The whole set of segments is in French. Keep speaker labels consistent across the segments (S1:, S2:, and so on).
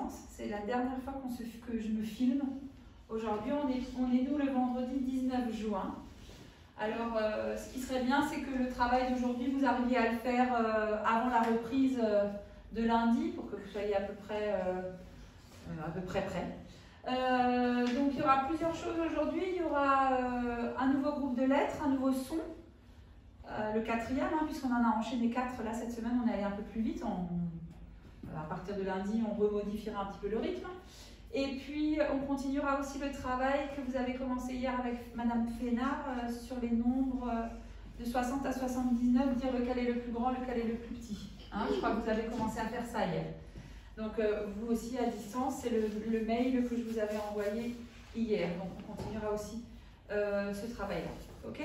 S1: distance. C'est la dernière fois que je me filme. Aujourd'hui, on est nous le vendredi 19 juin. Alors, ce qui serait bien, c'est que le travail d'aujourd'hui, vous arriviez à le faire avant la reprise de lundi, pour que vous soyez à peu près prêts. Donc, il y aura plusieurs choses aujourd'hui. Il y aura un nouveau groupe de lettres, un nouveau son, le 4e, puisqu'on en a enchaîné 4 là cette semaine, on est allé un peu plus vite. À partir de lundi, on remodifiera un petit peu le rythme. Et puis, on continuera aussi le travail que vous avez commencé hier avec Madame Fénard sur les nombres de 60 à 79, dire lequel est le plus grand, lequel est le plus petit. Je crois que vous avez commencé à faire ça hier. Donc, vous aussi à distance, c'est le mail que je vous avais envoyé hier. Donc, on continuera aussi ce travail-là. Ok ?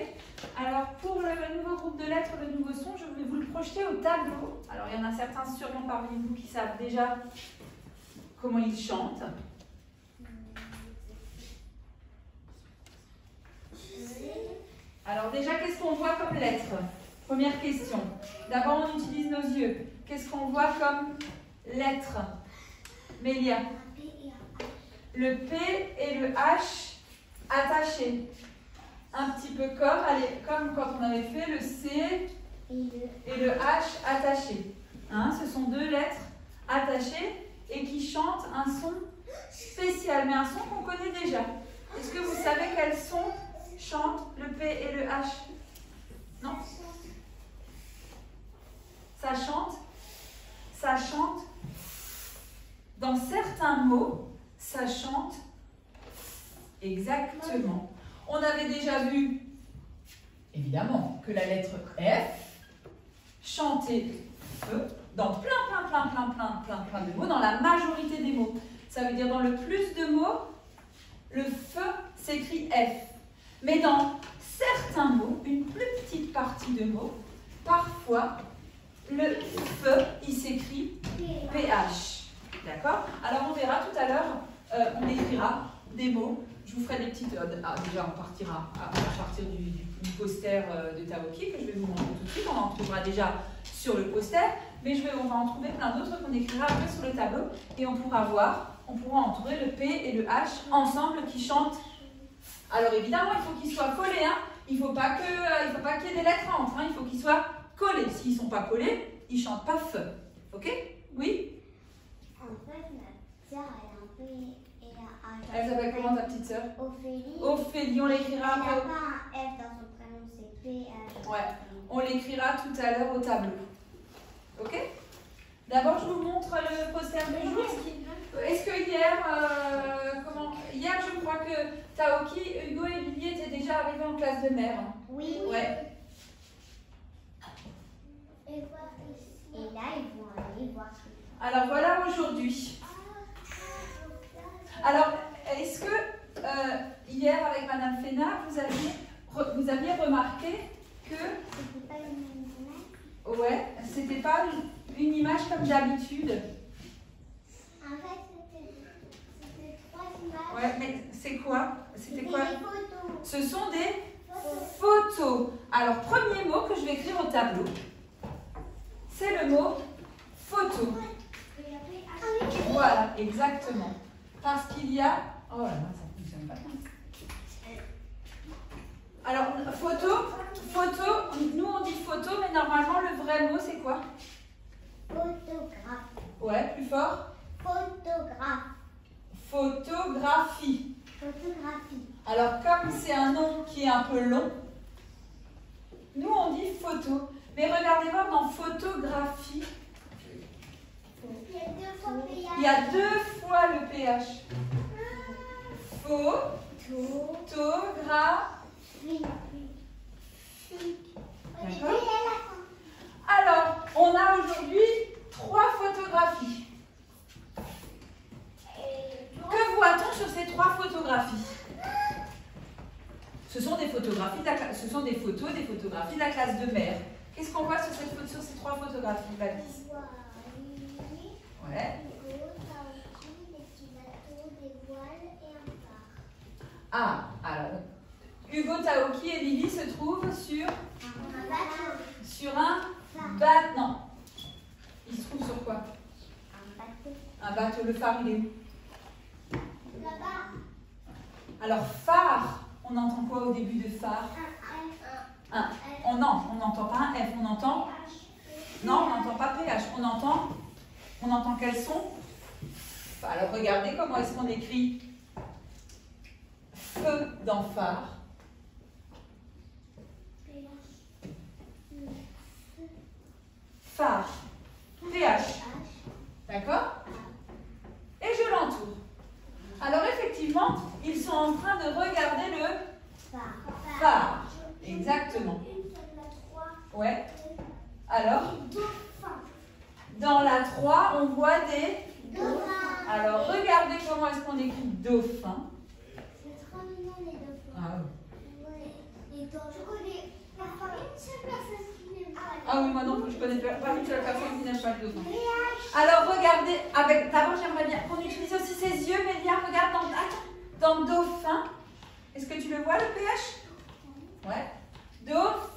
S1: Alors, pour le nouveau groupe de lettres, le nouveau son, je vais vous le projeter au tableau. Alors, il y en a certains sûrement parmi vous qui savent déjà comment ils chantent. Alors déjà, qu'est-ce qu'on voit comme lettres? Première question. D'abord, on utilise nos yeux. Qu'est-ce qu'on voit comme lettres? Mélia. Le P et le H attachés. Un petit peu comme quand on avait fait le C et le H attachés. Ce sont deux lettres attachées et qui chantent un son spécial, mais un son qu'on connaît déjà. Est-ce que vous savez quel son chante le P et le H? Non? Ça chante. Dans certains mots, ça chante exactement. On avait déjà vu, évidemment, que la lettre F chantait feu dans plein de mots, dans la majorité des mots. Ça veut dire dans le plus de mots, le feu s'écrit F. Mais dans certains mots, une plus petite partie de mots, parfois, le feu, il s'écrit PH. D'accord? Alors, on verra tout à l'heure, on écrira des mots. Je vous ferai des petites... déjà, on partira à partir du poster de Taoki, que je vais vous montrer tout de suite. On en trouvera déjà sur le poster, mais on va en trouver plein d'autres qu'on écrira après sur le tableau. Et on pourra entourer le P et le H ensemble qui chantent. Alors évidemment, il faut qu'ils soient collés. Il ne faut pas qu'il y ait des lettres entre. Il faut qu'ils soient collés. S'ils ne sont pas collés, ils ne chantent pas feu. Ok? Oui?
S2: En fait, ma sœur, elle a un P et un H.
S1: Elle s'appelle comment ta petite sœur?
S2: Ophélie.
S1: Ophélie, on l'écrira
S2: Elle
S1: après.
S2: n'a pas un F dans son prénom, c'est PH.
S1: Ouais, on l'écrira tout à l'heure au tableau. Ok? D'abord, je vous montre le poster du jour. Est-ce que hier, je crois que Taoki, Hugo et Lily étaient déjà arrivés en classe de mère.
S2: Oui.
S1: Ouais.
S2: Et là, ils vont aller voir.
S1: Alors voilà aujourd'hui. Alors, est-ce que hier avec Madame Fénard, vous aviez remarqué que...
S2: C'était pas une image?
S1: Ouais, c'était pas une image comme d'habitude.
S2: En fait, c'était 3 images.
S1: Ouais, mais c'est quoi? C'était quoi?
S2: Des photos.
S1: Ce sont des photos. Alors, premier mot que je vais écrire au tableau, c'est le mot photo. Voilà, exactement. Parce qu'il y a... Oh là là, ça ne fonctionne pas. Alors, photo, nous on dit photo, mais normalement le vrai mot c'est quoi?
S2: Photographe.
S1: Ouais, plus fort.
S2: Photographe.
S1: Photographie.
S2: Photographie.
S1: Alors, comme c'est un nom qui est un peu long, nous on dit photo. Mais regardez voir dans photographie, il y a 2 fois le PH. Photographie. D'accord? Alors, on a aujourd'hui 3 photographies. Que voit-on sur ces 3 photographies? Ce sont des photographies, ce sont des photos, des photographies de la classe de mère. Qu'est-ce qu'on voit sur ces 3 photographies, Baptiste? Ouais. Ah, alors, Hugo, Taoki et Lily se trouvent sur un bateau. Non. Ils se trouvent sur quoi? Un bateau, le phare, il est où?
S2: Là-bas.
S1: Alors, phare, on entend quoi au début de phare? Un. On n'entend pas un F, on entend... Non, on n'entend pas PH, on entend quel son? Alors, regardez comment est-ce qu'on écrit feu dans phare. Phare, PH, d'accord? Et je l'entoure. Alors effectivement, ils sont en train de regarder le phare. Exactement. Ouais. Alors, dans la 3, on voit des... Alors, regardez comment est-ce qu'on écrit dauphin.
S2: C'est trop mignon les dauphins.
S1: Ah oui.
S2: Je connais pas une seule personne qui n'aime pas les dauphins.
S1: Ah oui, moi non plus, je connais pas une seule personne qui n'aime pas le dauphin. Alors, regardez, d'abord j'aimerais bien qu'on utilise aussi ses yeux, Mélia, regarde dans dauphin. Est-ce que tu le vois, le PH? Ouais. Dauphin.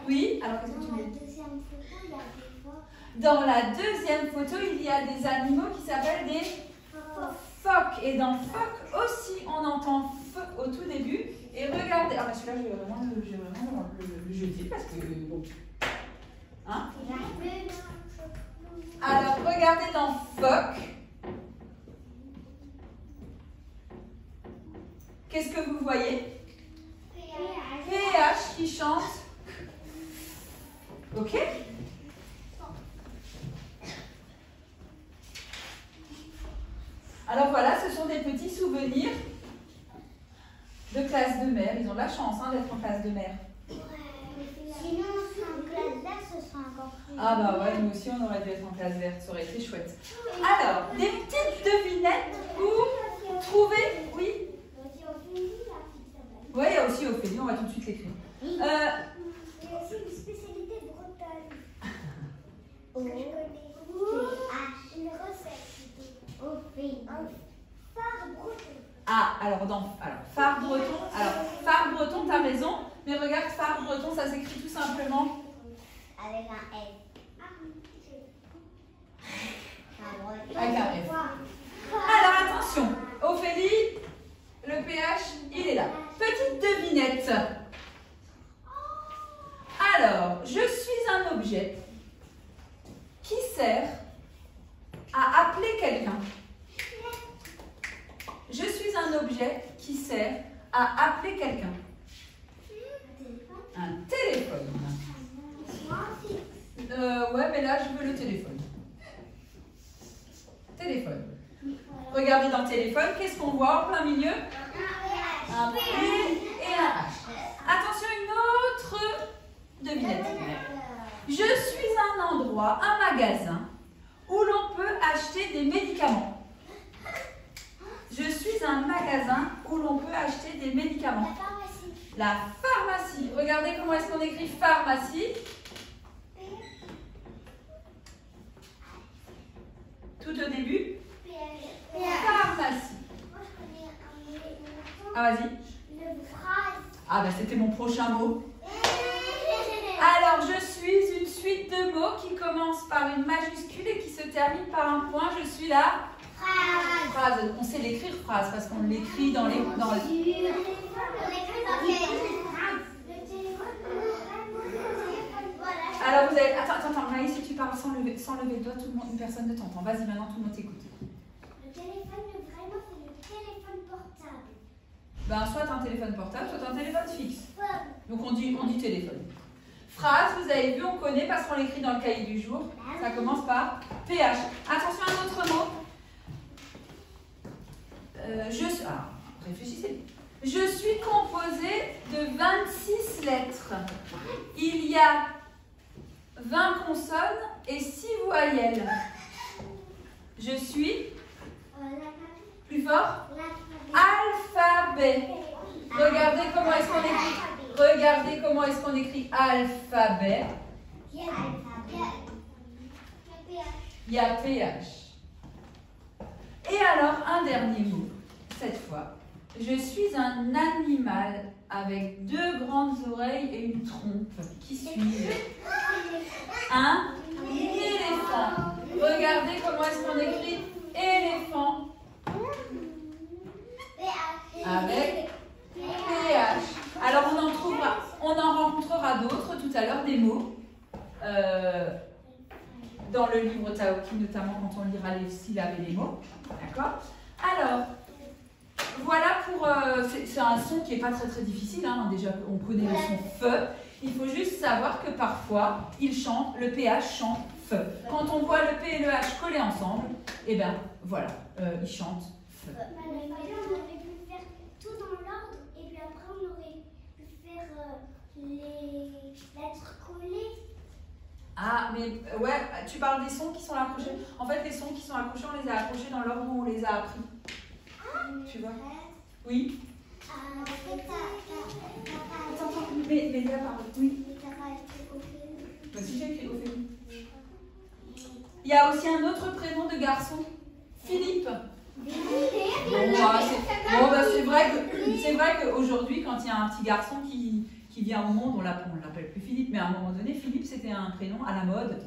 S1: Oui, alors qu'est-ce que tu dis? Dans la deuxième photo, il y a des animaux qui s'appellent des phoques. Et dans phoque aussi, on entend feu au tout début. Et regardez, ah bah celui-là, je vais vraiment le jeter parce que bon. Hein? Alors, regardez dans phoque. Qu'est-ce que vous voyez? PH qui chante. Ok? Alors voilà, ce sont des petits souvenirs de classe de mer. Ils ont de la chance d'être en classe de mer.
S2: Sinon, en classe verte, ce sera encore plus.
S1: Ah bah ouais, nous aussi on aurait dû être en classe verte, ça aurait été chouette. Alors, des petites devinettes pour trouver, oui? Oui, il y a aussi Ophélie, on va tout de suite l'écrire.
S2: Il y a aussi une spécialité Bretagne. Je connais. Une recette. Ophélie. Un phare breton.
S1: Ah, alors phare breton. Alors, phare breton, t'as raison. Mais regarde, phare breton, ça s'écrit tout simplement.
S2: Avec un F.
S1: Avec un F. Alors attention, Ophélie, le PH, il est là. Petite devinette. Alors, je suis un objet qui sert à appeler quelqu'un. Je suis un objet qui sert à appeler quelqu'un. Un téléphone. Ouais, mais là, je veux le téléphone. Téléphone. Regardez dans le téléphone, qu'est-ce qu'on voit en plein milieu? Un P et un H. Attention, une autre devinette. Je suis un endroit, un magasin, où l'on peut acheter des médicaments. Je suis un magasin où l'on peut acheter des médicaments. La pharmacie. Regardez comment est-ce qu'on écrit pharmacie. Tout au début. Pharmacie. Ah, vas-y. Ah, bah c'était mon prochain mot. Alors, je suis une suite de mots qui commence par une majuscule et qui se termine par un point. Je suis la phrase. On sait l'écrire phrase parce qu'on l'écrit dans les... Alors, vous avez... Attends, Maïs, si tu parles sans lever le doigt, tout le monde, une personne ne t'entend. Vas-y, maintenant, tout le monde t'écoute.
S2: Le téléphone, vraiment, c'est le téléphone portable.
S1: Ben, soit un téléphone portable, soit un téléphone fixe. Donc, on dit téléphone. Phrase, vous avez vu, on connaît parce qu'on l'écrit dans le cahier du jour. Ça commence par PH. Attention, un autre mot. Réfléchissez. Je suis composée de 26 lettres. Il y a 20 consonnes et 6 voyelles. Je suis plus fort. Alphabet. Regardez comment est-ce qu'on écrit. Regardez comment est-ce qu'on écrit alphabet. Il y a PH. Et alors, un dernier mot, cette fois. Je suis un animal avec 2 grandes oreilles et une trompe. Qui suis-je? Un enfants, regardez comment est-ce qu'on écrit éléphant avec PH. Alors on en rencontrera d'autres tout à l'heure, des mots dans le livre Taoki, notamment quand on lira les syllabes et les mots. D'accord? Alors, voilà pour... c'est un son qui n'est pas très difficile, hein. Déjà on connaît le son feu. Il faut juste savoir que parfois, il chante, le PH chante feu. Quand on voit le P et le H collés ensemble, et bien voilà, il chante feu.
S2: On aurait pu faire tout dans l'ordre et puis après on aurait pu faire les lettres collées.
S1: Ah, mais ouais, tu parles des sons qui sont accrochés. En fait, les sons qui sont accrochés, on les a accrochés dans l'ordre où on les a appris. Tu vois? Oui. Mais là, pardon. Oui. Vas-y, j'ai écrit Ophélie. Il y a aussi un autre prénom de garçon, Philippe. C'est vrai qu'aujourd'hui, quand il y a un petit garçon qui vient au monde, on l'appelle plus Philippe, mais à un moment donné, Philippe, c'était un prénom à la mode.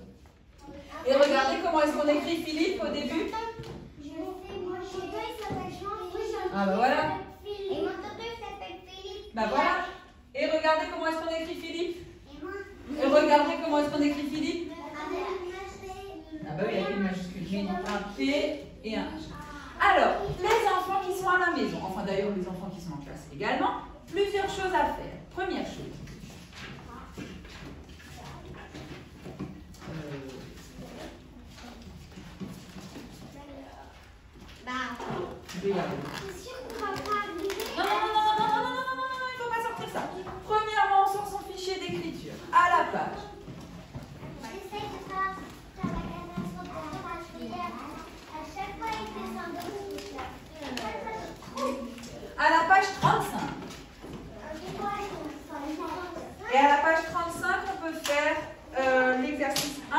S1: Et regardez comment est-ce qu'on écrit Philippe au début. Ah bah voilà.
S2: Et mon tonton il s'appelle Philippe.
S1: Bah voilà. Et regardez comment est-ce qu'on écrit Philippe. Et regardez comment est-ce qu'on écrit Philippe. Ah bah oui, avec une majuscule. Mais un P et un H. Alors, les enfants qui sont à la maison, enfin d'ailleurs les enfants qui sont en classe également, plusieurs choses à faire. Première chose. Je vais y arriver. Non, il ne faut pas sortir ça. Premièrement, on sort son fichier d'écriture à la page.
S2: J'essaie de faire la gradation de la page hier. À chaque fois, il fait
S1: À la page 35. Et à la page 35, on peut faire l'exercice 1,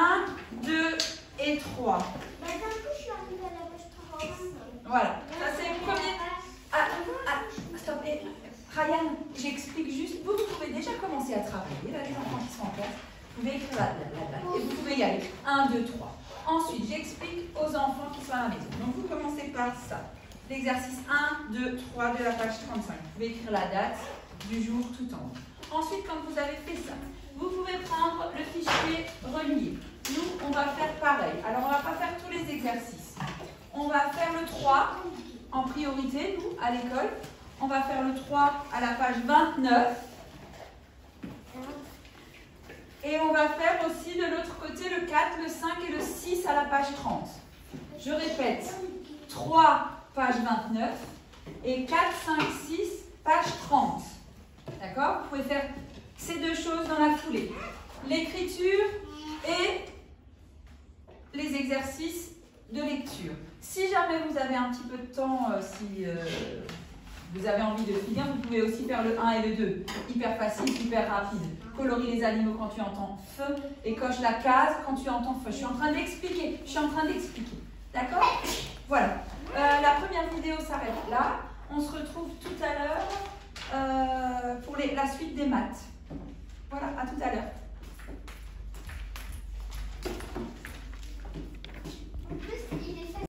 S1: 2 et 3. Voilà, ça c'est le premier. Stop. Et, Ryan, j'explique juste. Vous pouvez déjà commencer à travailler. Là, les enfants qui sont en classe, vous pouvez écrire la date. Et vous pouvez y aller. 1, 2, 3. Ensuite, j'explique aux enfants qui sont à la maison. Donc, vous commencez par ça. L'exercice 1, 2, 3 de la page 35. Vous pouvez écrire la date du jour tout en haut. Ensuite, quand vous avez fait ça, vous pouvez prendre le fichier relié. Nous, on va faire pareil. Alors, on ne va pas faire tous les exercices. On va faire le 3 en priorité, nous, à l'école. On va faire le 3 à la page 29. Et on va faire aussi de l'autre côté le 4, le 5 et le 6 à la page 30. Je répète, 3, page 29 et 4, 5, 6, page 30. D'accord? Vous pouvez faire ces deux choses dans la foulée. L'écriture et les exercices de lecture. Si jamais vous avez un petit peu de temps, si vous avez envie de finir, vous pouvez aussi faire le 1 et le 2. Hyper facile, hyper rapide. Colorie les animaux quand tu entends feu et coche la case quand tu entends feu. Je suis en train d'expliquer. D'accord? Voilà. La première vidéo s'arrête là. On se retrouve tout à l'heure pour la suite des maths. Voilà, à tout à l'heure.